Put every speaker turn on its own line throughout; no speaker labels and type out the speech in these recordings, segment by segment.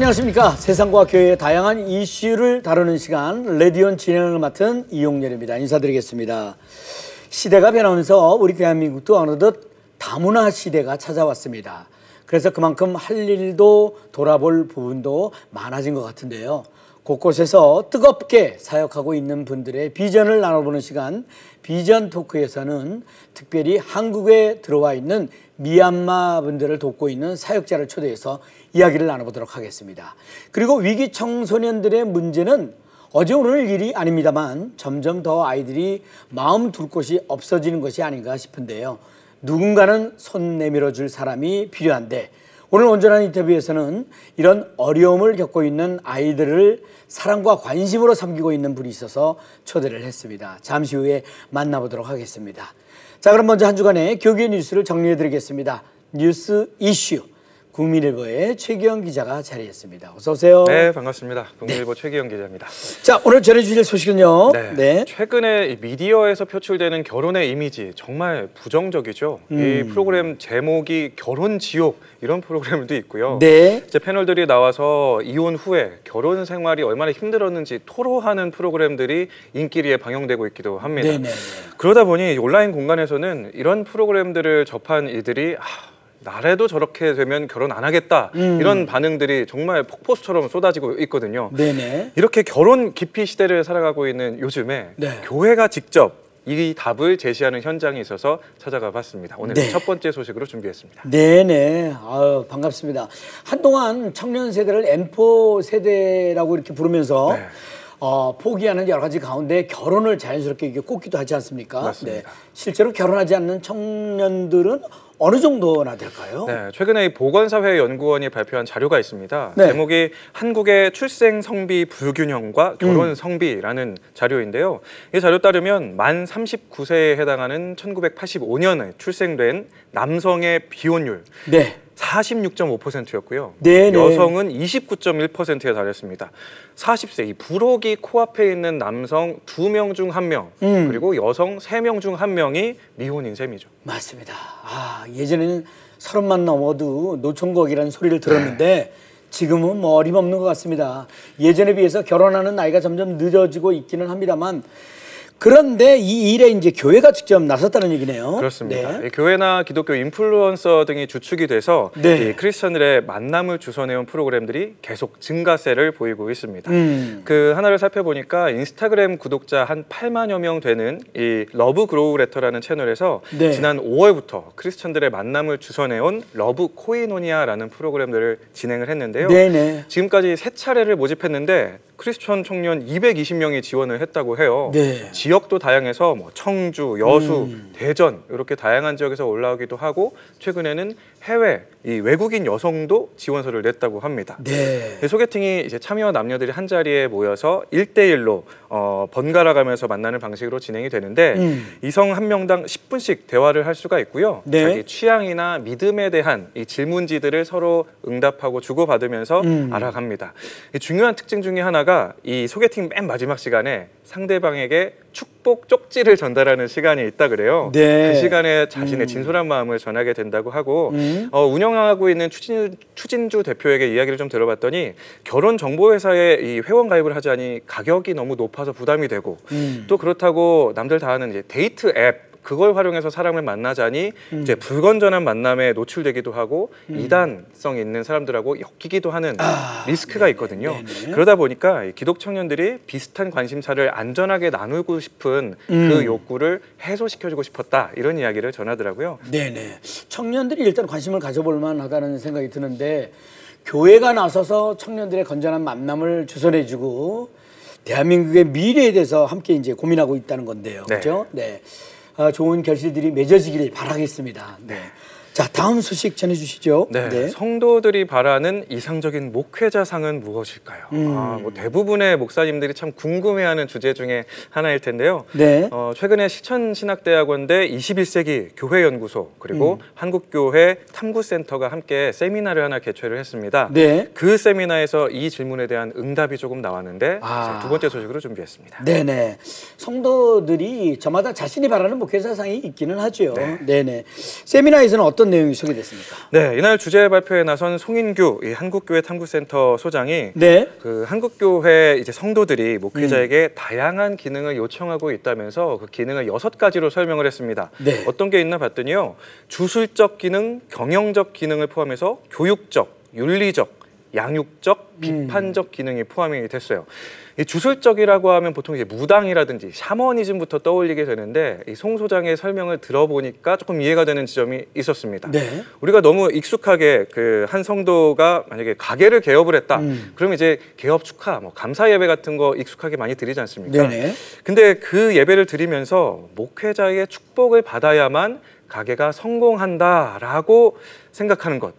안녕하십니까. 세상과 교회의 다양한 이슈를 다루는 시간 레디온 진행을 맡은 이용렬입니다. 인사드리겠습니다. 시대가 변하면서 우리 대한민국도 어느덧 다문화 시대가 찾아왔습니다. 그래서 그만큼 할 일도 돌아볼 부분도 많아진 것 같은데요. 곳곳에서 뜨겁게 사역하고 있는 분들의 비전을 나눠보는 시간 비전 토크에서는 특별히 한국에 들어와 있는 미얀마 분들을 돕고 있는 사역자를 초대해서 이야기를 나눠보도록 하겠습니다. 그리고 위기 청소년들의 문제는 어제 오늘 일이 아닙니다만 점점 더 아이들이 마음 둘 곳이 없어지는 것이 아닌가 싶은데요. 누군가는 손 내밀어 줄 사람이 필요한데 오늘 온전한 인터뷰에서는 이런 어려움을 겪고 있는 아이들을 사랑과 관심으로 섬기고 있는 분이 있어서 초대를 했습니다. 잠시 후에 만나보도록 하겠습니다. 자, 그럼 먼저 한 주간의 교계 뉴스를 정리해드리겠습니다. 뉴스 이슈 국민일보의 최기영 기자가 자리했습니다. 어서 오세요.
네, 반갑습니다. 국민일보 최기영 기자입니다.
자, 오늘 전해주실 소식은요.
네. 최근에 미디어에서 표출되는 결혼의 이미지 정말 부정적이죠. 이 프로그램 제목이 결혼 지옥 이런 프로그램도 있고요.
네.
이제 패널들이 나와서 이혼 후에 결혼 생활이 얼마나 힘들었는지 토로하는 프로그램들이 인기리에 방영되고 있기도 합니다.
네네.
그러다 보니 온라인 공간에서는 이런 프로그램들을 접한 이들이 나래도 저렇게 되면 결혼 안 하겠다 이런 반응들이 정말 폭포수처럼 쏟아지고 있거든요.
네네.
이렇게 결혼 기피 시대를 살아가고 있는 요즘에 교회가 직접 이 답을 제시하는 현장이 있어서 찾아가 봤습니다. 오늘 첫 번째 소식으로 준비했습니다.
네네. 아유, 반갑습니다. 한동안 청년 세대를 N4 세대라고 이렇게 부르면서 포기하는 여러 가지 가운데 결혼을 자연스럽게 이게 꼽기도 하지 않습니까?
맞습니다.
실제로 결혼하지 않는 청년들은 어느 정도나 될까요?
네, 최근에 이 보건사회연구원이 발표한 자료가 있습니다. 제목이 한국의 출생 성비 불균형과 결혼 성비라는 자료인데요. 이 자료 따르면 만 39세에 해당하는 1985년에 출생된 남성의 비혼율 46.5%였고요. 여성은 29.1%에 달했습니다. 40세 이 부록이 코앞에 있는 남성 2명 중 1명 그리고 여성 3명 중 1명이 미혼인 셈이죠.
맞습니다. 예전에는 30만 넘어도 노총각이라는 소리를 들었는데 지금은 뭐 어림없는 것 같습니다. 예전에 비해서 결혼하는 나이가 점점 늦어지고 있기는 합니다만 그런데 이 일에 이제 교회가 직접 나섰다는 얘기네요.
그렇습니다. 교회나 기독교 인플루언서 등이 주축이 돼서 이 크리스천들의 만남을 주선해온 프로그램들이 계속 증가세를 보이고 있습니다. 그 하나를 살펴보니까 인스타그램 구독자 한 8만여 명 되는 이 러브 그로우 레터라는 채널에서 지난 5월부터 크리스천들의 만남을 주선해온 러브 코이노니아라는 프로그램들을 진행을 했는데요. 지금까지 3차례를 모집했는데 크리스천 청년 220명이 지원을 했다고 해요. 지역도 다양해서 뭐 청주, 여수, 대전 이렇게 다양한 지역에서 올라오기도 하고 최근에는 해외 이 외국인 여성도 지원서를 냈다고 합니다. 소개팅이 이제 참여 남녀들이 한 자리에 모여서 1대1로 번갈아 가면서 만나는 방식으로 진행이 되는데 이성 한 명당 10분씩 대화를 할 수가 있고요. 자기 취향이나 믿음에 대한 이 질문지들을 서로 응답하고 주고받으면서 알아갑니다. 중요한 특징 중에 하나가 이 소개팅 맨 마지막 시간에 상대방에게 축복 쪽지를 전달하는 시간이 있다 그래요. 그 시간에 자신의 진솔한 마음을 전하게 된다고 하고 운영하고 있는 추진주 대표에게 이야기를 좀 들어봤더니 결혼정보회사에 이 회원 가입을 하자니 가격이 너무 높아서 부담이 되고 또 그렇다고 남들 다 하는 이제 데이트 앱 그걸 활용해서 사람을 만나자니 이제 불건전한 만남에 노출되기도 하고 이단성 있는 사람들하고 엮이기도 하는 리스크가 있거든요. 그러다 보니까 기독 청년들이 비슷한 관심사를 안전하게 나누고 싶은 그 욕구를 해소시켜주고 싶었다 이런 이야기를 전하더라고요.
청년들이 일단 관심을 가져볼 만하다는 생각이 드는데 교회가 나서서 청년들의 건전한 만남을 주선해주고 대한민국의 미래에 대해서 함께 이제 고민하고 있다는 건데요. 그렇죠? 좋은 결실들이 맺어지길 바라겠습니다. 자, 다음 소식 전해주시죠.
성도들이 바라는 이상적인 목회자상은 무엇일까요? 뭐 대부분의 목사님들이 참 궁금해하는 주제 중에 하나일 텐데요. 최근에 실천신학대학원대 21세기 교회연구소 그리고 한국교회 탐구센터가 함께 세미나를 하나 개최를 했습니다. 그 세미나에서 이 질문에 대한 응답이 조금 나왔는데 두 번째 소식으로 준비했습니다.
성도들이 저마다 자신이 바라는 목회자상이 있기는 하죠. 세미나에서는 어떤 어떤 내용이 소개됐습니까?
네, 이날 주제 발표에 나선 송인규 이 한국교회 탐구센터 소장이
네.
그 한국교회 이제 성도들이 목회자에게 다양한 기능을 요청하고 있다면서 그 기능을 6가지로 설명을 했습니다.
네.
어떤 게 있나 봤더니요, 주술적 기능, 경영적 기능을 포함해서 교육적, 윤리적, 양육적, 비판적 기능이 포함이 됐어요. 이 주술적이라고 하면 보통 이제 무당이라든지 샤머니즘부터 떠올리게 되는데 이 송 소장의 설명을 들어보니까 조금 이해가 되는 지점이 있었습니다.
네.
우리가 너무 익숙하게 그 한 성도가 만약에 가게를 개업을 했다, 그러면 이제 개업 축하, 뭐 감사 예배 같은 거 익숙하게 많이 드리지 않습니까?
네네.
근데 그 예배를 드리면서 목회자의 축복을 받아야만 가게가 성공한다라고 생각하는 것.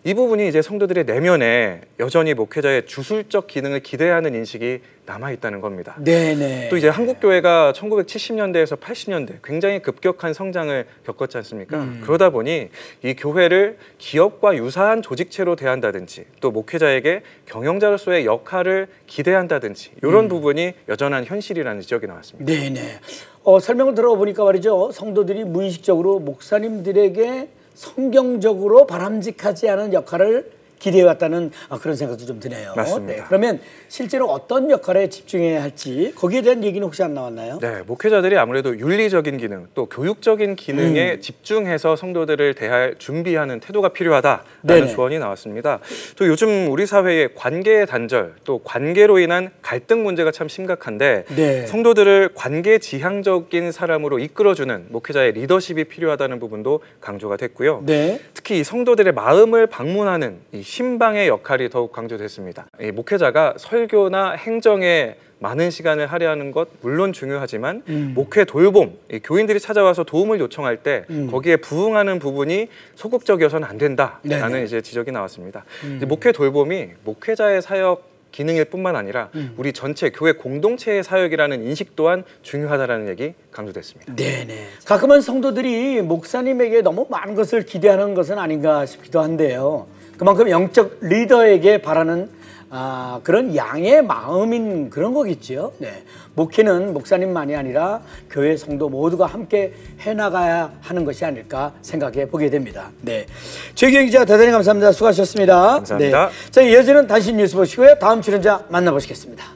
이 부분이 이제 성도들의 내면에 여전히 목회자의 주술적 기능을 기대하는 인식이 남아 있다는 겁니다.
네네.
또 이제 한국 교회가 1970년대에서 80년대 굉장히 급격한 성장을 겪었지 않습니까? 그러다 보니 이 교회를 기업과 유사한 조직체로 대한다든지 또 목회자에게 경영자로서의 역할을 기대한다든지 이런 부분이 여전한 현실이라는 지적이 나왔습니다.
네네. 설명을 들어보니까 말이죠. 성도들이 무의식적으로 목사님들에게 성경적으로 바람직하지 않은 역할을 기대해왔다는 그런 생각도 좀 드네요.
맞습니다.
네, 그러면 실제로 어떤 역할에 집중해야 할지 거기에 대한 얘기는 혹시 안 나왔나요?
네, 목회자들이 아무래도 윤리적인 기능 또 교육적인 기능에 집중해서 성도들을 대할 준비하는 태도가 필요하다라는
네네.
조언이 나왔습니다. 또 요즘 우리 사회의 관계의 단절 또 관계로 인한 갈등 문제가 참 심각한데
네.
성도들을 관계 지향적인 사람으로 이끌어주는 목회자의 리더십이 필요하다는 부분도 강조가 됐고요.
네.
특히 이 성도들의 마음을 방문하는 이 신방의 역할이 더욱 강조됐습니다. 이 목회자가 설교나 행정에 많은 시간을 할애하는 것 물론 중요하지만 목회 돌봄, 이 교인들이 찾아와서 도움을 요청할 때 거기에 부응하는 부분이 소극적이어서는 안 된다라는
네네.
이제 지적이 나왔습니다. 이제 목회 돌봄이 목회자의 사역 기능일 뿐만 아니라 우리 전체 교회 공동체의 사역이라는 인식 또한 중요하다라는 얘기 강조됐습니다.
네네. 가끔은 성도들이 목사님에게 너무 많은 것을 기대하는 것은 아닌가 싶기도 한데요. 그만큼 영적 리더에게 바라는 그런 양의 마음인 그런 거겠죠. 네. 목회는 목사님만이 아니라 교회 성도 모두가 함께 해나가야 하는 것이 아닐까 생각해 보게 됩니다. 네. 최기영 기자 대단히 감사합니다. 수고하셨습니다.
감사합니다.
네. 자, 이어지는 단신 뉴스 보시고요. 다음 출연자 만나보시겠습니다.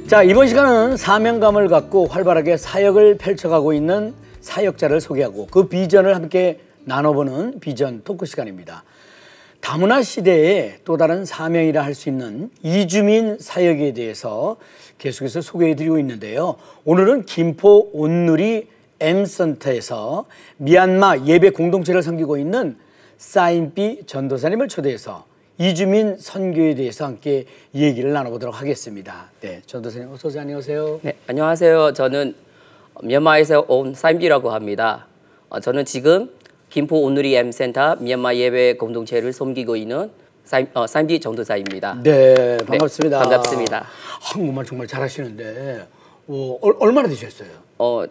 자, 이번 시간은 사명감을 갖고 활발하게 사역을 펼쳐가고 있는 사역자를 소개하고 그 비전을 함께 나눠보는 비전 토크 시간입니다. 다문화 시대에 또 다른 사명이라 할 수 있는 이주민 사역에 대해서 계속해서 소개해드리고 있는데요. 오늘은 김포 온누리 M센터에서 미얀마 예배 공동체를 섬기고 있는 사인비 전도사님을 초대해서 이주민 선교에 대해서 함께 얘기를 나눠보도록 하겠습니다. 네, 전도사님 어서 오세요. 안녕하세요.
네, 안녕하세요. 저는 미얀마에서 온 사인비라고 합니다. 저는 지금 김포 온누리 M센터 미얀마 예배 공동체를 섬기고 있는 사인비 전도사입니다.
네, 반갑습니다.
네, 반갑습니다.
한국말 정말 잘하시는데 얼마나 되셨어요?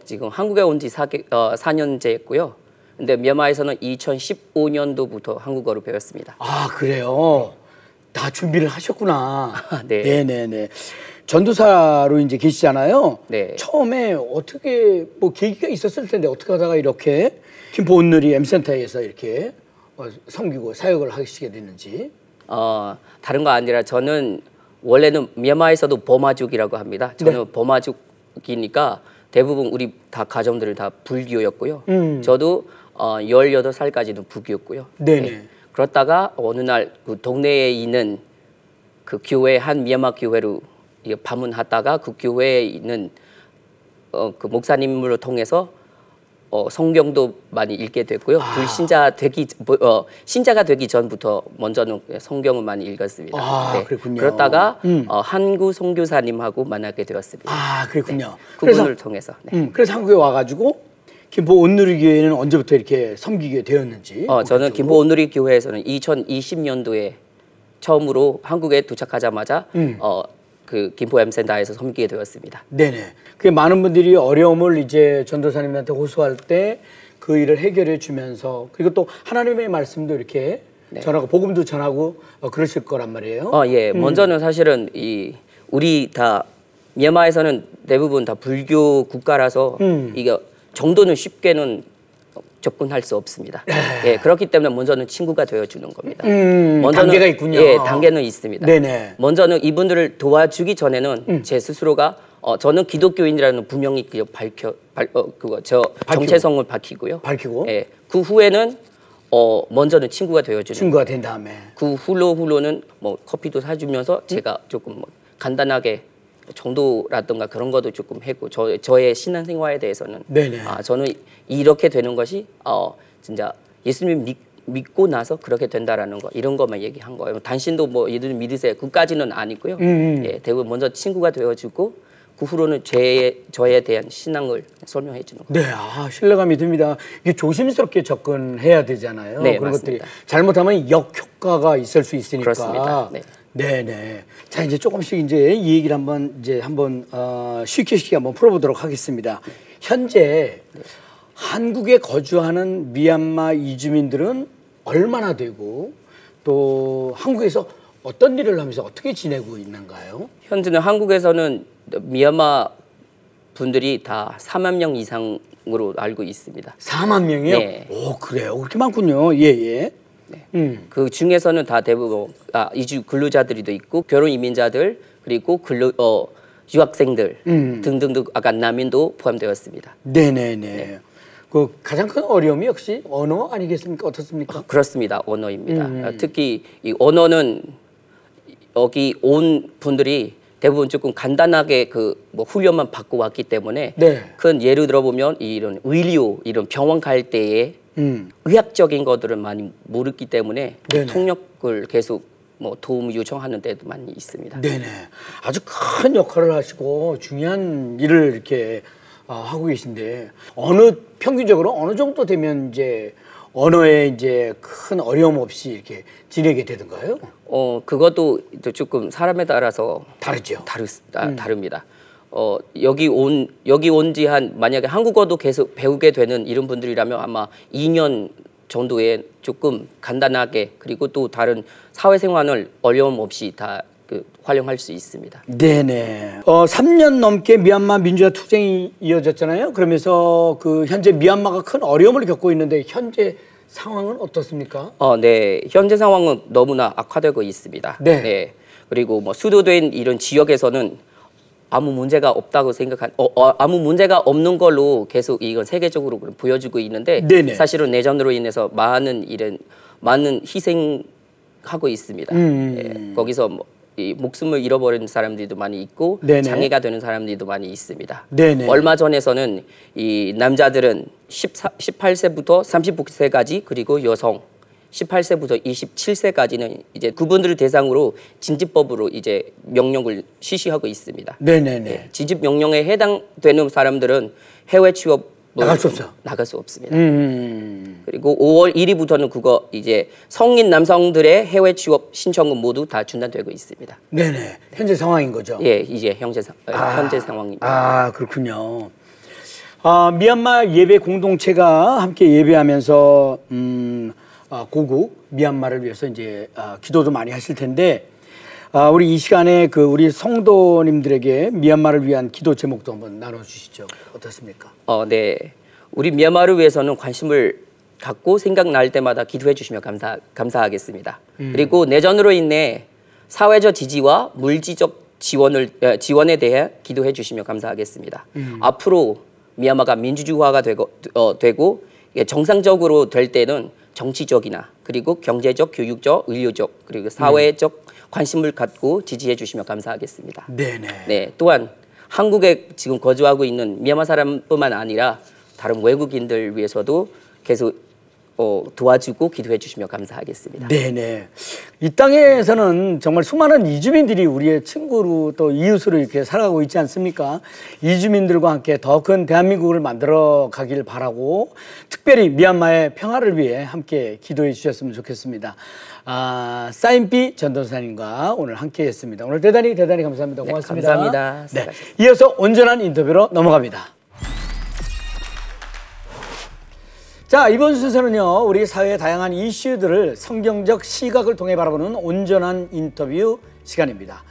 지금 한국에 온 지 4년째였고요. 근데 미얀마에서는 2015년도부터 한국어를 배웠습니다.
아, 그래요? 다 준비를 하셨구나.
네.
네네네. 전도사로 이제 계시잖아요.
네.
처음에 어떻게 계기가 있었을 텐데 어떻게 하다가 이렇게 김포 온누리 M센터에서 이렇게 섬기고 사역을 하시게 됐는지.
다른 거 아니라 저는 원래는 미얀마에서도 버마족이라고 합니다. 저는 네. 버마족이니까 대부분 우리 다 가정들을 다 불교였고요. 저도 18살까지는 불교였고요.
네네.
그렇다가 어느 날 그 동네에 있는 그 교회 한 미얀마 교회로 방문하다가 그 교회에 있는 그 목사님을 통해서 성경도 많이 읽게 됐고요. 신자가 되기 전부터 먼저는 성경을 많이 읽었습니다.
네. 그렇군요.
그렇다가 한국 선교사님하고 만나게 되었습니다.
아, 그렇군요.
네. 그분을 통해서. 네.
그래서 한국에 와가지고 김포 온누리 교회는 언제부터 이렇게 섬기게 되었는지.
저는 김포 온누리 교회에서는 2020년도에 처음으로 한국에 도착하자마자 그 김포 M센터에서 섬기게 되었습니다.
네네. 그 많은 분들이 어려움을 이제 전도사님한테 호소할 때 그 일을 해결해 주면서 그리고 또 하나님의 말씀도 이렇게 전하고 복음도 전하고 그러실 거란 말이에요.
예. 먼저는 사실은 우리 다 미얀마에서는 대부분 다 불교 국가라서 이게 정도는 쉽게는 접근할 수 없습니다. 예, 그렇기 때문에 먼저는 친구가 되어주는 겁니다. 먼저는,
단계가 있군요.
예, 단계는 있습니다.
네네.
먼저는 이분들을 도와주기 전에는 제 스스로가 저는 기독교인이라는 분명히 정체성을 밝히고요.
밝히고.
예, 그 후에는 먼저는 친구가 되어주는.
친구가 된 다음에.
그 후로는 뭐 커피도 사주면서 제가 조금 뭐 간단하게 정도라든가 그런 것도 조금 했고 저의 신앙생활에 대해서는
네네.
저는 이렇게 되는 것이 진짜 예수님 믿고 나서 그렇게 된다라는 거 이런 것만 얘기한 거예요. 당신도 뭐 예수님 믿으세요. 그까지는 아니고요. 예, 대부분 먼저 친구가 되어주고 그 후로는 저에 대한 신앙을 설명해 주는 거예요.
네, 신뢰감이 듭니다. 이게 조심스럽게 접근해야 되잖아요.
네,
그런
맞습니다.
것들이 잘못하면 역효과가 있을 수 있으니까.
그렇습니다. 네.
네네. 자, 이제 조금씩 이제 이 얘기를 한번 쉽게 한번 풀어보도록 하겠습니다. 현재 한국에 거주하는 미얀마 이주민들은 얼마나 되고 또 한국에서 어떤 일을 하면서 어떻게 지내고 있는가요?
현재는 한국에서는 미얀마 분들이 다 4만 명 이상으로 알고 있습니다.
4만 명이요?
네.
오, 그래요. 그렇게 많군요. 예, 예.
네. 그 중에서는 다 대부분 이주 근로자들도 있고 결혼 이민자들 그리고 유학생들 등등등 아까 난민도 포함되었습니다.
네네네.
네.
그 가장 큰 어려움이 역시 언어 아니겠습니까? 어떻습니까?
그렇습니다. 언어입니다. 특히 이 언어는 여기 온 분들이 대부분 조금 간단하게 뭐 훈련만 받고 왔기 때문에 큰 예를 들어보면 이런 의료 이런 병원 갈 때에 의학적인 것들을 많이 모르기 때문에 통역을 계속 뭐 도움 요청하는 데도 많이 있습니다.
네네. 아주 큰 역할을 하시고 중요한 일을 이렇게 하고 계신데 평균적으로 어느 정도 되면 이제 언어에 이제 큰 어려움 없이 이렇게 지내게 되던가요?
그것도 조금 사람에 따라서
다르죠.
다릅니다. 여기 온 지 만약에 한국어도 계속 배우게 되는 이런 분들이라면 아마 2년 정도에 조금 간단하게 그리고 또 다른 사회생활을 어려움 없이 다 활용할 수 있습니다.
네네. 3년 넘게 미얀마 민주화 투쟁이 이어졌잖아요. 그러면서 현재 미얀마가 큰 어려움을 겪고 있는데 현재 상황은 어떻습니까?
네. 현재 상황은 너무나 악화되고 있습니다. 네. 그리고 뭐 수도된 이런 지역에서는 아무 문제가 없다고 아무 문제가 없는 걸로 계속 이건 세계적으로 보여주고 있는데 사실은 내전으로 인해서 많은 희생하고 있습니다. 네. 거기서 이 목숨을 잃어버린 사람들도 많이 있고 장애가 되는 사람들도 많이 있습니다. 얼마 전에서는 이 남자들은 18세부터 39세까지 그리고 여성 18세부터 27세까지는 이제 그분들을 대상으로 진집법으로 이제 명령을 실시하고 있습니다.
네네네.
진집 명령에 해당되는 사람들은 해외 취업
나갈 수 없죠.
나갈 수 없습니다. 그리고 5월 1일부터는 그거 이제 성인 남성들의 해외 취업 신청은 모두 다 중단되고 있습니다.
네네. 현재 상황인 거죠.
예, 이제 현재 상황입니다.
아, 그렇군요. 미얀마 예배 공동체가 함께 예배하면서 고국 미얀마를 위해서 이제 기도도 많이 하실 텐데 우리 이 시간에 우리 성도님들에게 미얀마를 위한 기도 제목도 한번 나눠주시죠. 어떻습니까?
네. 우리 미얀마를 위해서는 관심을 갖고 생각날 때마다 기도해 주시면 감사하겠습니다. 그리고 내전으로 인해 사회적 지지와 물질적 지원에 대해 기도해 주시면 감사하겠습니다. 앞으로 미얀마가 민주주의화가 되고 정상적으로 될 때는 정치적이나 그리고 경제적, 교육적, 의료적 그리고 사회적 관심을 갖고 지지해 주시면 감사하겠습니다.
네네.
네, 또한 한국에 지금 거주하고 있는 미얀마 사람뿐만 아니라 다른 외국인들 위해서도 계속 도와주고 기도해 주시면 감사하겠습니다.
네네. 이 땅에서는 정말 수많은 이주민들이 우리의 친구로 또 이웃으로 이렇게 살아가고 있지 않습니까? 이주민들과 함께 더 큰 대한민국을 만들어 가길 바라고 특별히 미얀마의 평화를 위해 함께 기도해 주셨으면 좋겠습니다. 사인비 전도사님과 오늘 함께 했습니다. 오늘 대단히 감사합니다. 고맙습니다.
네, 감사합니다.
네. 이어서 온전한 인터뷰로 넘어갑니다. 자, 이번 순서는요, 우리 사회의 다양한 이슈들을 성경적 시각을 통해 바라보는 온전한 인터뷰 시간입니다.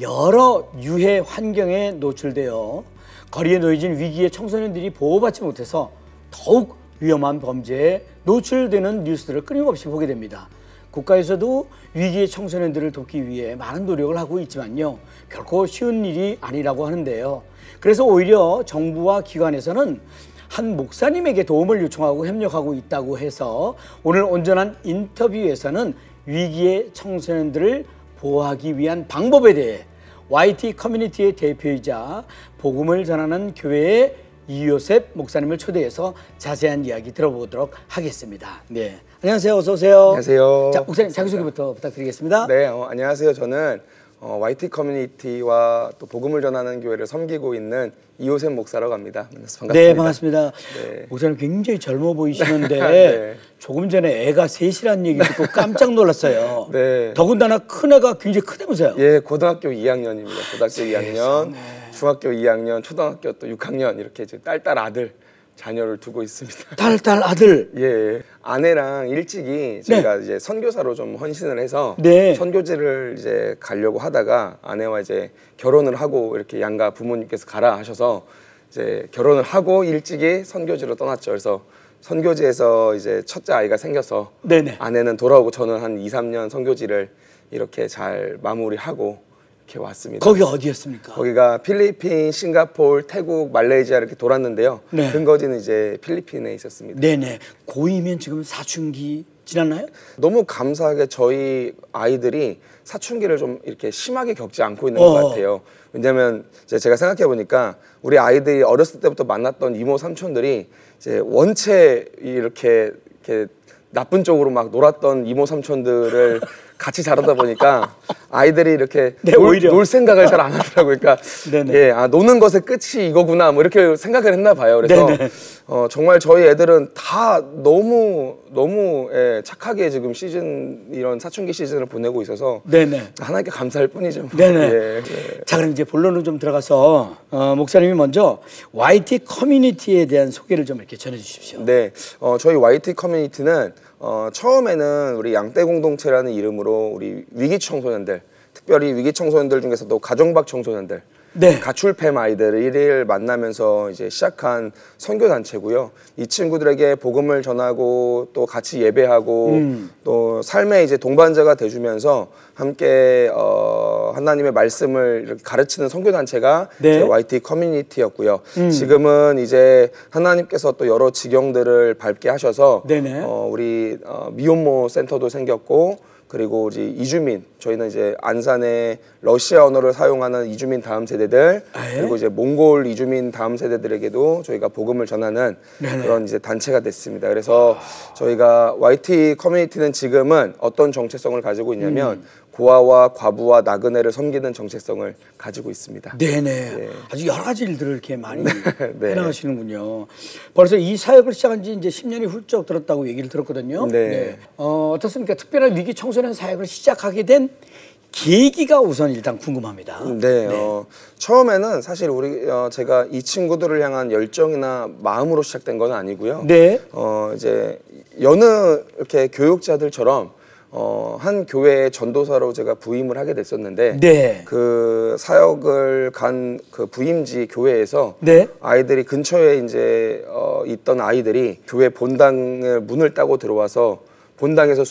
여러 유해 환경에 노출되어 거리에 놓여진 위기의 청소년들이 보호받지 못해서 더욱 위험한 범죄에 노출되는 뉴스들을 끊임없이 보게 됩니다. 국가에서도 위기의 청소년들을 돕기 위해 많은 노력을 하고 있지만요, 결코 쉬운 일이 아니라고 하는데요. 그래서 오히려 정부와 기관에서는 한 목사님에게 도움을 요청하고 협력하고 있다고 해서 오늘 온전한 인터뷰에서는 위기의 청소년들을 보호하기 위한 방법에 대해 YT 커뮤니티의 대표이자 복음을 전하는 교회의 이요셉 목사님을 초대해서 자세한 이야기 들어보도록 하겠습니다. 네, 안녕하세요. 어서 오세요.
안녕하세요.
자, 목사님 자기소개부터 부탁드리겠습니다.
네, 안녕하세요. 저는 YT 커뮤니티와 또 복음을 전하는 교회를 섬기고 있는 이요셉 목사라고 합니다. 반갑습니다.
네, 반갑습니다.
네.
목사님 굉장히 젊어 보이시는데
네.
조금 전에 애가 셋이라는 얘기 듣고 깜짝 놀랐어요.
네.
더군다나 큰 애가 굉장히 크다면서요?
예, 고등학교 2학년입니다. 고등학교 2학년, 중학교 2학년, 초등학교 또 6학년 이렇게 이제 딸 아들 자녀를 두고 있습니다.
딸 아들.
예, 아내랑 일찍이 저희가 이제 선교사로 좀 헌신을 해서 선교지를 이제 가려고 하다가 아내와 이제 결혼을 하고 이렇게 양가 부모님께서 가라 하셔서 이제 결혼을 하고 일찍이 선교지로 떠났죠. 그래서 선교지에서 이제 첫째 아이가 생겨서 아내는 돌아오고 저는 한 2, 3년 선교지를 이렇게 잘 마무리하고 이렇게 왔습니다.
거기 어디였습니까?
거기가 필리핀, 싱가포르, 태국, 말레이시아 이렇게 돌았는데요. 근거지는 이제 필리핀에 있었습니다.
네네. 고2면 지금 사춘기 지났나요?
너무 감사하게 저희 아이들이 사춘기를 좀 이렇게 심하게 겪지 않고 있는 것 같아요. 왜냐하면 제가 생각해 보니까 우리 아이들이 어렸을 때부터 만났던 이모 삼촌들이 이제 원체 이렇게 나쁜 쪽으로 막 놀았던 이모 삼촌들을 같이 자라다 보니까 아이들이 이렇게 놀 생각을 잘 안 하더라고요. 그러니까 노는 것의 끝이 이거구나 뭐 이렇게 생각을 했나 봐요. 그래서 정말 저희 애들은 다 너무 착하게 지금 이런 사춘기 시즌을 보내고 있어서 하나님께 감사할 뿐이죠.
자, 그럼 이제 본론으로 좀 들어가서 목사님이 먼저 YT 커뮤니티에 대한 소개를 좀 이렇게 전해주십시오.
네, 저희 YT 커뮤니티는 처음에는 우리 양떼 공동체라는 이름으로 우리 위기 청소년들, 특별히 위기 청소년들 중에서도 가정박 청소년들, 가출팸 아이들을 만나면서 이제 시작한 선교 단체고요. 이 친구들에게 복음을 전하고 또 같이 예배하고 또 삶의 이제 동반자가 돼주면서 함께 하나님의 말씀을 이렇게 가르치는 선교 단체가 YT 커뮤니티였고요. 지금은 이제 하나님께서 또 여러 지경들을 밟게 하셔서 우리 미혼모 센터도 생겼고. 그리고 이제 이주민, 저희는 이제 안산의 러시아 언어를 사용하는 이주민 다음 세대들, 그리고 이제 몽골 이주민 다음 세대들에게도 저희가 복음을 전하는 그런 이제 단체가 됐습니다. 그래서 저희가 YT 커뮤니티는 지금은 어떤 정체성을 가지고 있냐면 고아와 과부와 나그네를 섬기는 정체성을 가지고 있습니다.
아주 여러 가지 일들을 이렇게 많이 해나가시는군요. 벌써 이 사역을 시작한 지 이제 10년이 훌쩍 들었다고 얘기를 들었거든요. 어떻습니까? 특별한 위기 청소년 사역을 시작하게 된 계기가 우선 일단 궁금합니다.
처음에는 사실 제가 이 친구들을 향한 열정이나 마음으로 시작된 건 아니고요. 이제 여느 이렇게 교육자들처럼 한 교회의 전도사로 제가 부임을 하게 됐었는데 그 사역을 간 그 부임지 교회에서 아이들이 근처에 이제 있던 아이들이 교회 본당을 문을 따고 들어와서 본당에서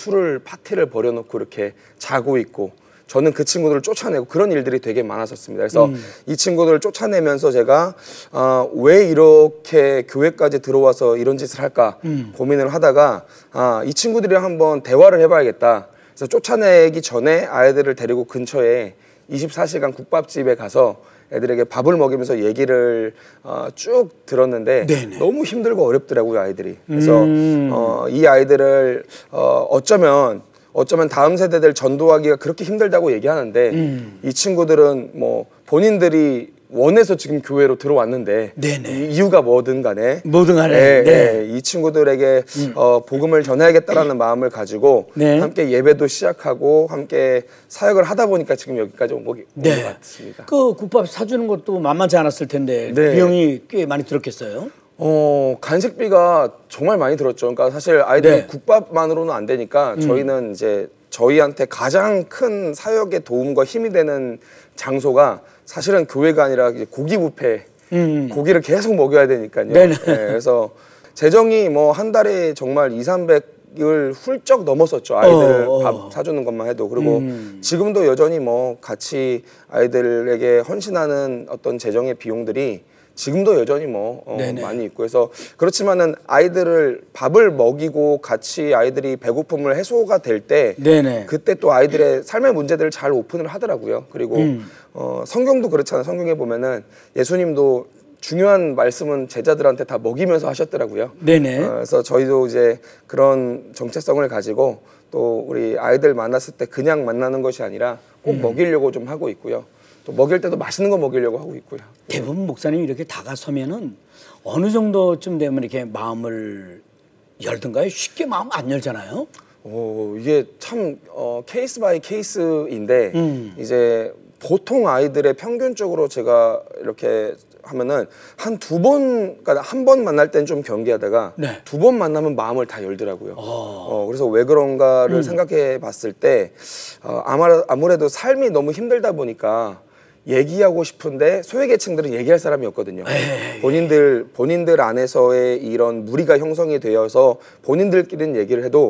파티를 벌여놓고 이렇게 자고 있고 저는 그 친구들을 쫓아내고 그런 일들이 되게 많았었습니다. 그래서 이 친구들을 쫓아내면서 제가 왜 이렇게 교회까지 들어와서 이런 짓을 할까 고민을 하다가 이 친구들이랑 한번 대화를 해봐야겠다. 그래서 쫓아내기 전에 아이들을 데리고 근처에 24시간 국밥집에 가서 애들에게 밥을 먹이면서 얘기를 쭉 들었는데
네네.
너무 힘들고 어렵더라고요, 아이들이. 그래서 이 아이들을 어쩌면 다음 세대들 전도하기가 그렇게 힘들다고 얘기하는데 이 친구들은 뭐 본인들이 원해서 지금 교회로 들어왔는데 이유가 뭐든 간에 이 친구들에게 복음을 전해야겠다라는 마음을 가지고 함께 예배도 시작하고 함께 사역을 하다 보니까 지금 여기까지 온 것 같습니다.
그 국밥 사주는 것도 만만치 않았을 텐데 비용이 꽤 많이 들었겠어요?
간식비가 정말 많이 들었죠. 그러니까 사실 아이들 국밥만으로는 안 되니까 저희는 이제 저희한테 가장 큰 사역의 도움과 힘이 되는 장소가 사실은 교회가 아니라 이제 고기 뷔페, 고기를 계속 먹여야 되니까요. 그래서 재정이 뭐 한 달에 정말 200~300을 훌쩍 넘었었죠. 아이들 밥 사주는 것만 해도. 그리고 지금도 여전히 뭐 같이 아이들에게 헌신하는 어떤 재정의 비용들이 지금도 여전히 뭐 많이 있고 해서 그렇지만은 아이들을 밥을 먹이고 같이 아이들이 배고픔을 해소가 될 때 그때 또 아이들의 삶의 문제들을 잘 오픈을 하더라고요. 그리고 성경도 그렇잖아요. 성경에 보면은 예수님도 중요한 말씀은 제자들한테 다 먹이면서 하셨더라고요. 그래서 저희도 이제 그런 정체성을 가지고 또 우리 아이들 만났을 때 그냥 만나는 것이 아니라 꼭 먹이려고 좀 하고 있고요. 또 먹일 때도 맛있는 거 먹이려고 하고 있고요.
대부분 목사님이 이렇게 다가서면은 어느 정도쯤 되면 이렇게 마음을 열든가요? 쉽게 마음 안 열잖아요.
이게 참 케이스 바이 케이스인데 이제 보통 아이들의 평균적으로 제가 이렇게 하면은 한 두 번, 그러니까 한 번 만날 땐 좀 경계하다가 두 번 만나면 마음을 다 열더라고요. 그래서 왜 그런가를 생각해 봤을 때 아무래도 삶이 너무 힘들다 보니까 얘기하고 싶은데 소외계층들은 얘기할 사람이 없거든요. 본인들 안에서의 이런 무리가 형성이 되어서 본인들끼리는 얘기를 해도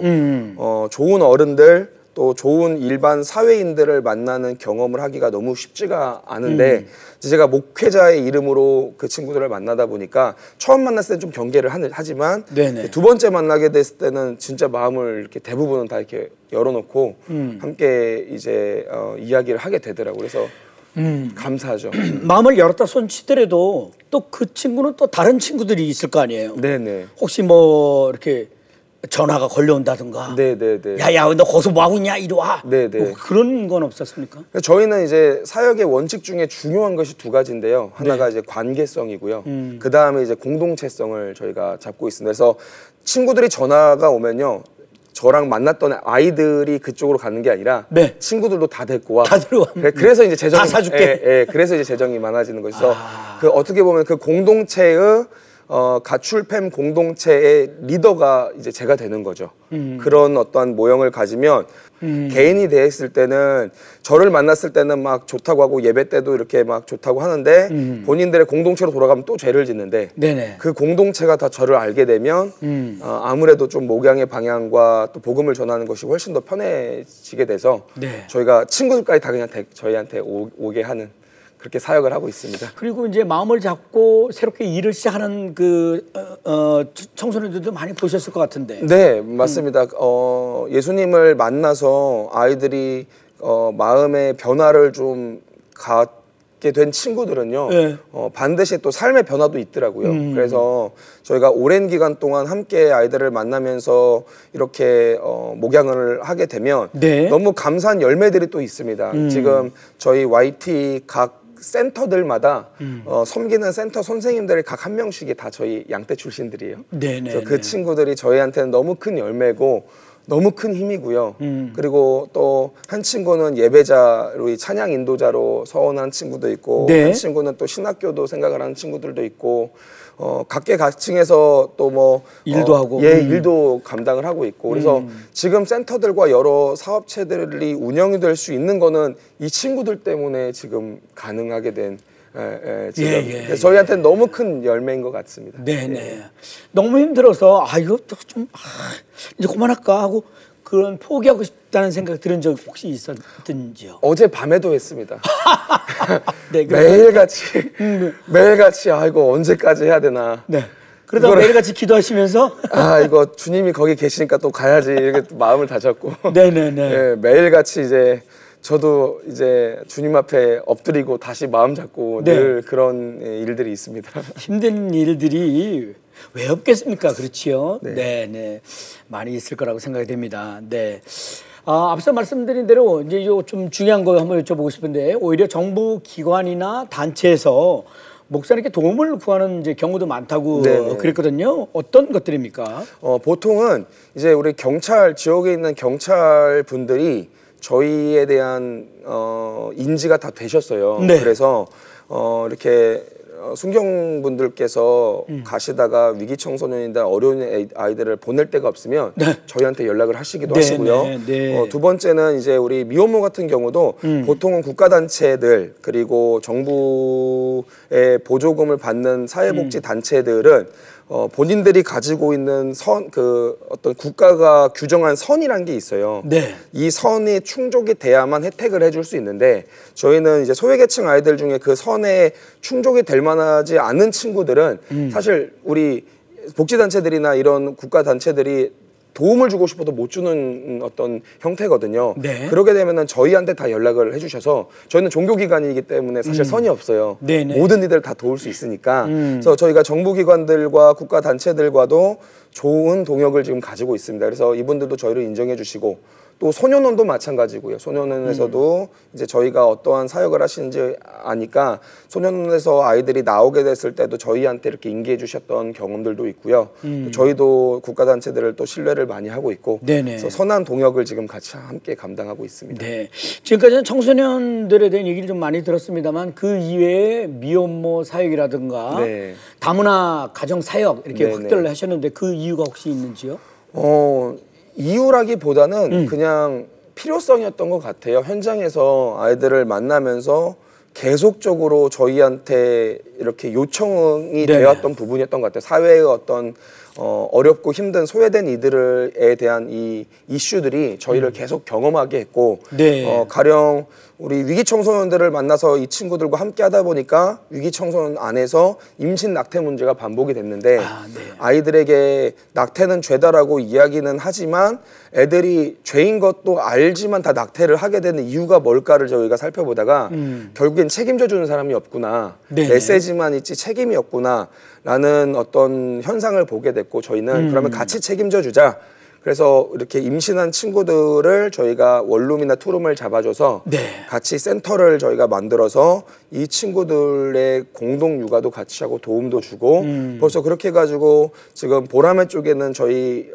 좋은 어른들 또 좋은 일반 사회인들을 만나는 경험을 하기가 너무 쉽지가 않은데 제가 목회자의 이름으로 그 친구들을 만나다 보니까 처음 만났을 때는 좀 경계를 하지만 두 번째 만나게 됐을 때는 진짜 마음을 이렇게 대부분은 다 이렇게 열어놓고 함께 이제 이야기를 하게 되더라고요. 그래서 감사하죠.
마음을 열었다 손치더라도 또 그 친구는 또 다른 친구들이 있을 거 아니에요. 혹시 뭐 이렇게 전화가 걸려온다든가. 야야 너 거기서 뭐 하고 있냐 이리 와. 뭐 그런 건 없었습니까?
저희는 이제 사역의 원칙 중에 중요한 것이 두 가지인데요. 하나가 이제 관계성이고요. 그 다음에 이제 공동체성을 저희가 잡고 있습니다. 그래서 친구들이 전화가 오면요. 저랑 만났던 아이들이 그쪽으로 가는 게 아니라 친구들도 다 데리고 와. 그래서 이제 재정이
다 사줄게.
그래서 이제 재정이 많아지는 것이서 그 어떻게 보면 그 공동체의 가출팸 공동체의 리더가 이제 제가 되는 거죠. 그런 어떠한 모형을 가지면 개인이 됐을 때는 저를 만났을 때는 막 좋다고 하고 예배 때도 이렇게 막 좋다고 하는데 본인들의 공동체로 돌아가면 또 죄를 짓는데 그 공동체가 다 저를 알게 되면 아무래도 좀 목양의 방향과 또 복음을 전하는 것이 훨씬 더 편해지게 돼서 저희가 친구들까지 다 그냥 저희한테 오게 하는 그렇게 사역을 하고 있습니다.
그리고 이제 마음을 잡고 새롭게 일을 시작하는 그 청소년들도 많이 보셨을 것 같은데.
네, 맞습니다. 예수님을 만나서 아이들이 마음의 변화를 좀 갖게 된 친구들은요. 반드시 또 삶의 변화도 있더라고요. 그래서 저희가 오랜 기간 동안 함께 아이들을 만나면서 이렇게 목양을 하게 되면 너무 감사한 열매들이 또 있습니다. 지금 저희 YT 각 센터들마다 섬기는 센터 선생님들이 각 한 명씩이 다 저희 양떼 출신들이에요. 그래서 그 친구들이 저희한테는 너무 큰 열매고 너무 큰 힘이고요. 그리고 또 한 친구는 예배자로 찬양 인도자로 서원하는 친구도 있고 한 친구는 또 신학교도 생각을 하는 친구들도 있고 각계각층에서 또 뭐
일도 하고
일도 감당을 하고 있고 그래서 지금 센터들과 여러 사업체들이 운영이 될 수 있는 거는 이 친구들 때문에 지금 가능하게 된 지금 저희한테는 너무 큰 열매인 것 같습니다.
너무 힘들어서 이거 좀 이제 그만할까 하고 그런 포기하고 싶다는 생각 들은 적 혹시 있었든지요?
어제 밤에도 했습니다. 매일같이 이거 언제까지 해야 되나.
그러다 매일같이 기도하시면서
이거 주님이 거기 계시니까 또 가야지 이렇게 또 마음을 다잡고 매일같이 이제 저도 이제 주님 앞에 엎드리고 다시 마음 잡고
네.
늘 그런 일들이 있습니다.
힘든 일들이 왜 없겠습니까? 그렇지요?
네.
네, 네. 많이 있을 거라고 생각이 됩니다. 네. 앞서 말씀드린 대로 이제 좀 중요한 거 한번 여쭤보고 싶은데 오히려 정부 기관이나 단체에서 목사님께 도움을 구하는 이제 경우도 많다고
네네.
그랬거든요. 어떤 것들입니까?
보통은 이제 우리 경찰 지역에 있는 경찰 분들이 저희에 대한 인지가 다 되셨어요.
네.
그래서 이렇게 순경분들께서 가시다가 위기 청소년이나 어려운 아이들을 보낼 데가 없으면
네.
저희한테 연락을 하시기도
네,
하시고요.
네, 네.
두 번째는 이제 우리 미혼모 같은 경우도 보통은 국가단체들 그리고 정부의 보조금을 받는 사회복지 단체들은 본인들이 가지고 있는 어떤 국가가 규정한 선이란 게 있어요.
네.
이 선이 충족이 돼야만 혜택을 해줄 수 있는데 저희는 이제 소외계층 아이들 중에 그 선에 충족이 될 만하지 않은 친구들은 사실 우리 복지단체들이나 이런 국가단체들이 도움을 주고 싶어도 못 주는 어떤 형태거든요.
네.
그러게 되면은 저희한테 다 연락을 해주셔서 저희는 종교기관이기 때문에 사실 선이 없어요.
네네.
모든 이들 다 도울 수 있으니까. 그래서 저희가 정부기관들과 국가단체들과도 좋은 동역을 지금 가지고 있습니다. 그래서 이분들도 저희를 인정해 주시고 또 소년원도 마찬가지고요. 소년원에서도 이제 저희가 어떠한 사역을 하시는지 아니까 소년원에서 아이들이 나오게 됐을 때도 저희한테 이렇게 인계해 주셨던 경험들도 있고요. 저희도 국가단체들을 또 신뢰를 많이 하고 있고
네네.
그래서 선한 동역을 지금 같이 함께 감당하고 있습니다.
네. 지금까지는 청소년들에 대한 얘기를 좀 많이 들었습니다만 그 이외에 미혼모 사역이라든가
네.
다문화 가정 사역 이렇게
네네.
확대를 하셨는데 그 이유가 혹시 있는지요?
이유라기보다는 그냥 필요성이었던 것 같아요. 현장에서 아이들을 만나면서 계속적으로 저희한테 이렇게 요청이
네네.
되었던 부분이었던 것 같아요. 사회의 어떤 어렵고 힘든 소외된 이들에 대한 이 이슈들이 저희를 계속 경험하게 했고
네.
가령 우리 위기 청소년들을 만나서 이 친구들과 함께 하다 보니까 위기 청소년 안에서 임신 낙태 문제가 반복이 됐는데
네.
아이들에게 낙태는 죄다라고 이야기는 하지만 애들이 죄인 것도 알지만 다 낙태를 하게 되는 이유가 뭘까를 저희가 살펴보다가 결국엔 책임져 주는 사람이 없구나.
네네.
메시지만 있지 책임이 없구나 라는 어떤 현상을 보게 됐고 저희는 그러면 같이 책임져 주자. 그래서 이렇게 임신한 친구들을 저희가 원룸이나 투룸을 잡아줘서
네.
같이 센터를 저희가 만들어서 이 친구들의 공동 육아도 같이 하고 도움도 주고 벌써 그렇게 해가지고 지금 보라매 쪽에는 저희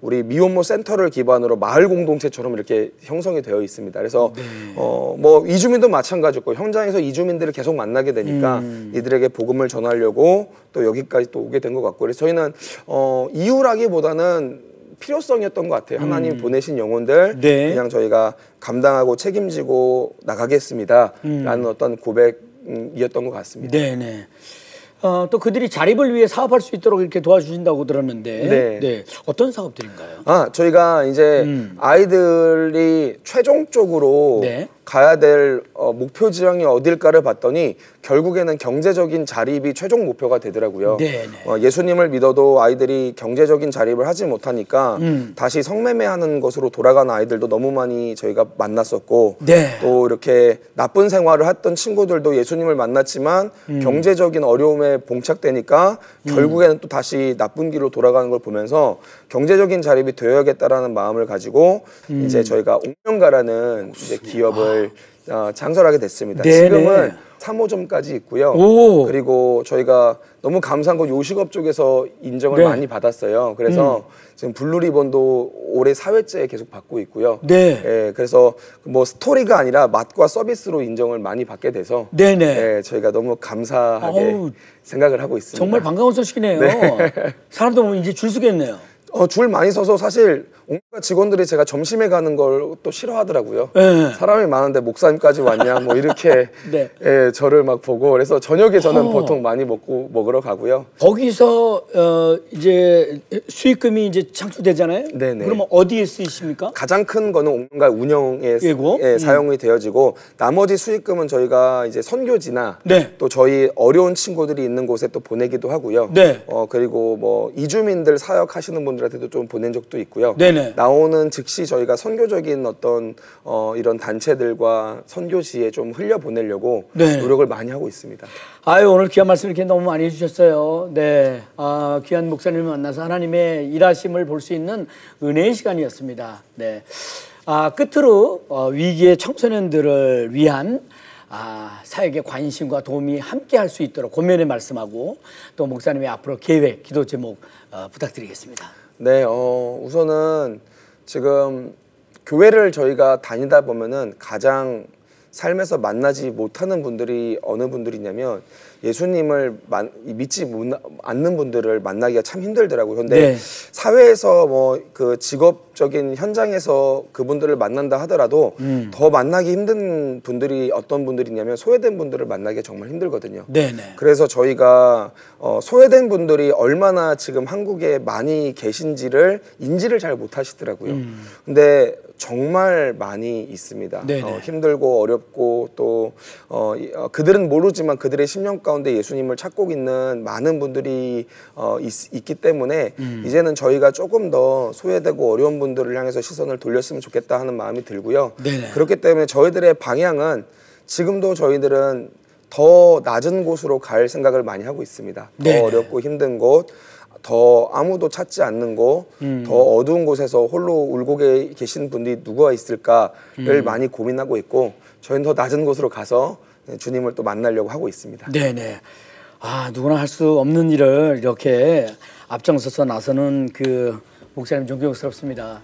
우리 미혼모 센터를 기반으로 마을 공동체처럼 이렇게 형성이 되어 있습니다. 그래서 뭐 이주민도 마찬가지고 현장에서 이주민들을 계속 만나게 되니까 이들에게 복음을 전하려고 또 여기까지 또 오게 된 것 같고 그래서 저희는 이유라기보다는 필요성이었던 것 같아요. 하나님 보내신 영혼들
네.
그냥 저희가 감당하고 책임지고 나가겠습니다. 라는 어떤 고백이었던 것 같습니다.
네네. 또 그들이 자립을 위해 사업할 수 있도록 이렇게 도와주신다고 들었는데
네.
네. 어떤 사업들인가요?
저희가 이제 아이들이 최종적으로
네.
가야 될 목표 지향이 어딜까를 봤더니 결국에는 경제적인 자립이 최종 목표가 되더라고요.
네네.
예수님을 믿어도 아이들이 경제적인 자립을 하지 못하니까 다시 성매매하는 것으로 돌아가는 아이들도 너무 많이 저희가 만났었고
네.
또 이렇게 나쁜 생활을 했던 친구들도 예수님을 만났지만 경제적인 어려움에 봉착되니까 결국에는 또 다시 나쁜 길로 돌아가는 걸 보면서 경제적인 자립이 되어야겠다라는 마음을 가지고 이제 저희가 옥명가라는 이제 기업을 창설하게 됐습니다.
네네.
지금은 3호점까지 있고요.
오.
그리고 저희가 너무 감사한 건 요식업 쪽에서 인정을
네.
많이 받았어요. 그래서 지금 블루리본도 올해 4회째 계속 받고 있고요.
네.
예, 그래서 뭐 스토리가 아니라 맛과 서비스로 인정을 많이 받게 돼서
네네.
예, 저희가 너무 감사하게
어우,
생각을 하고 있습니다.
정말 반가운 소식이네요. 사람도 보면 이제 줄 서겠네요.
줄 많이 서서 사실 온갖 직원들이 제가 점심에 가는 걸 또 싫어하더라고요.
네.
사람이 많은데 목사님까지 왔냐 뭐 이렇게
네.
예, 저를 막 보고 그래서 저녁에 저는 보통 많이 먹으러 가고요.
거기서 이제 수익금이 이제 창출되잖아요.
네네.
그러면 어디에 쓰이십니까?
가장 큰 거는 온갖 운영에
예고?
사용이 되어지고 나머지 수익금은 저희가 이제 선교지나
네.
또 저희 어려운 친구들이 있는 곳에 또 보내기도 하고요.
네.
그리고 뭐 이주민들 사역하시는 분들한테도 좀 보낸 적도 있고요.
네네. 네네.
나오는 즉시 저희가 선교적인 어떤 이런 단체들과 선교지에 좀 흘려보내려고
네.
노력을 많이 하고 있습니다.
아유, 오늘 귀한 말씀 이렇게 너무 많이 해주셨어요. 네, 귀한 목사님을 만나서 하나님의 일하심을 볼 수 있는 은혜의 시간이었습니다. 네, 끝으로 위기의 청소년들을 위한 사역의 관심과 도움이 함께 할 수 있도록 권면의 말씀하고 또 목사님의 앞으로 계획, 기도 제목 부탁드리겠습니다.
네, 우선은 지금 교회를 저희가 다니다 보면은 가장 삶에서 만나지 못하는 분들이 어느 분들이냐면 예수님을 믿지 않는 분들을 만나기가 참 힘들더라고요. 그런데 네. 사회에서 뭐 그 직업적인 현장에서 그분들을 만난다 하더라도 더 만나기 힘든 분들이 어떤 분들이냐면 소외된 분들을 만나기가 정말 힘들거든요. 네네. 그래서 저희가 소외된 분들이 얼마나 지금 한국에 많이 계신지를 인지를 잘 못하시더라고요. 근데 정말 많이 있습니다. 힘들고 어렵고 또 그들은 모르지만 그들의 심령 가운데 예수님을 찾고 있는 많은 분들이 있기 때문에 이제는 저희가 조금 더 소외되고 어려운 분들을 향해서 시선을 돌렸으면 좋겠다 하는 마음이 들고요. 네네. 그렇기 때문에 저희들의 방향은 지금도 저희들은 더 낮은 곳으로 갈 생각을 많이 하고 있습니다. 더 어렵고 힘든 곳, 더 아무도 찾지 않는 곳, 더 어두운 곳에서 홀로 울고 계신 분들이 누가 있을까를 많이 고민하고 있고 저희는 더 낮은 곳으로 가서 주님을 또 만나려고 하고 있습니다. 네네.
누구나 할 수 없는 일을 이렇게 앞장서서 나서는 그 목사님 존경스럽습니다.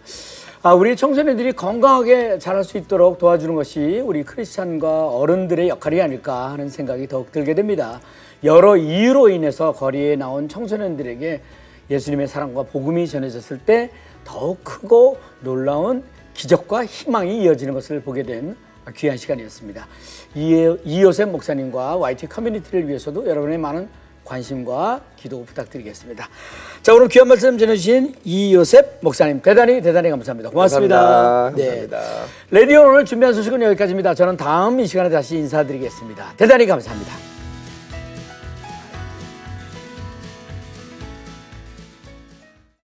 우리 청소년들이 건강하게 자랄 수 있도록 도와주는 것이 우리 크리스찬과 어른들의 역할이 아닐까 하는 생각이 더욱 들게 됩니다. 여러 이유로 인해서 거리에 나온 청소년들에게 예수님의 사랑과 복음이 전해졌을 때 더욱 크고 놀라운 기적과 희망이 이어지는 것을 보게 된 귀한 시간이었습니다. 이요셉 목사님과 YT 커뮤니티를 위해서도 여러분의 많은 관심과 기도 부탁드리겠습니다. 자, 오늘 귀한 말씀 전해주신 이요셉 목사님 대단히 감사합니다. 고맙습니다.
감사합니다.
레디오 오늘 준비한 소식은 여기까지입니다. 저는 다음 이 시간에 다시 인사드리겠습니다. 대단히 감사합니다.